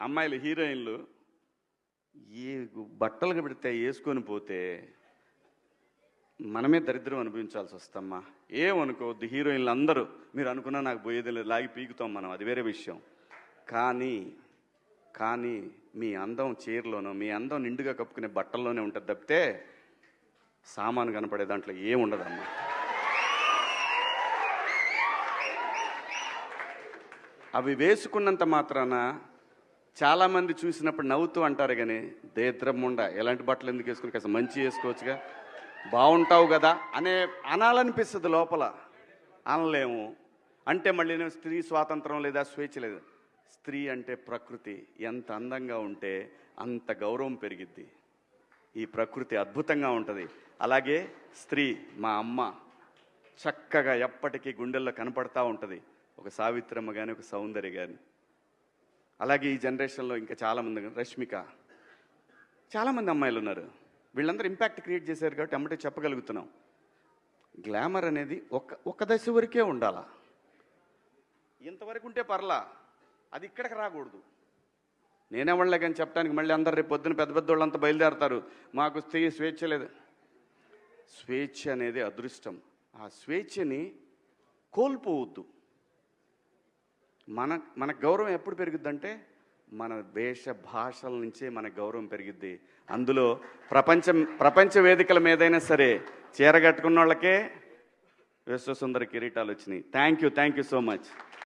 అమ్మాయిలు హీరోయిన్లు ఈ బట్టలు పెడితే వేసుకొని పోతే మనమే దరిద్రం అనుభవించాల్సి వస్తమ్మా. ఏమనుకోవద్దు, హీరోయిన్లు అందరూ మీరు అనుకున్నా నాకు పోయేది లేదు, లాగి పీకుతాం మనం, అది వేరే విషయం. కానీ కానీ మీ అందం చీరలోనో, మీ అందం నిండుగా కప్పుకునే బట్టల్లోనే ఉంటుంది తప్పితే సామాను కనపడే దాంట్లో ఏముండదమ్మా. అవి వేసుకున్నంత మాత్రాన చాలామంది చూసినప్పుడు నవ్వుతూ అంటారు, కానీ దేద్రమ్ముండ ఎలాంటి బట్టలు ఎందుకు వేసుకుని కాస్త మంచి వేసుకోవచ్చుగా, బాగుంటావు కదా అనాలనిపిస్తుంది లోపల, అనలేము. అంటే మళ్ళీ స్త్రీ స్వాతంత్రం లేదా, స్వేచ్ఛ లేదా. స్త్రీ అంటే ప్రకృతి, ఎంత అందంగా ఉంటే అంత గౌరవం పెరిగిద్ది. ఈ ప్రకృతి అద్భుతంగా ఉంటుంది. అలాగే స్త్రీ మా అమ్మ చక్కగా ఎప్పటికీ గుండెల్లో కనపడతా ఉంటుంది, ఒక సావిత్రమ్మ కానీ, ఒక సౌందర్య కానీ. అలాగే ఈ జనరేషన్లో ఇంకా చాలామంది, రష్మిక, చాలామంది అమ్మాయిలు ఉన్నారు. వీళ్ళందరూ ఇంపాక్ట్ క్రియేట్ చేశారు కాబట్టి అమ్మటే చెప్పగలుగుతున్నాం. గ్లామర్ అనేది ఒక దశ వరకే ఉండాలా, ఇంతవరకు ఉంటే పర్లా, అది ఇక్కడికి రాకూడదు. నేనేవాళ్ళే కానీ చెప్పడానికి మళ్ళీ అందరు రేపు పొద్దున పెద్ద పెద్ద వాళ్ళంతా బయలుదేరతారు, మాకు స్త్రీ స్వేచ్ఛ లేదు. స్వేచ్ఛ అనేది అదృష్టం. ఆ స్వేచ్ఛని కోల్పోవద్దు. మన గౌరవం ఎప్పుడు పెరుగుద్దంటే మన వేష భాషల నుంచే మన గౌరవం పెరిగిద్ది. అందులో ప్రపంచ వేదికల మీదైనా సరే చీర కట్టుకున్న వాళ్ళకే విశ్వసుందరి కిరీటాలు వచ్చినాయి. Thank you so much.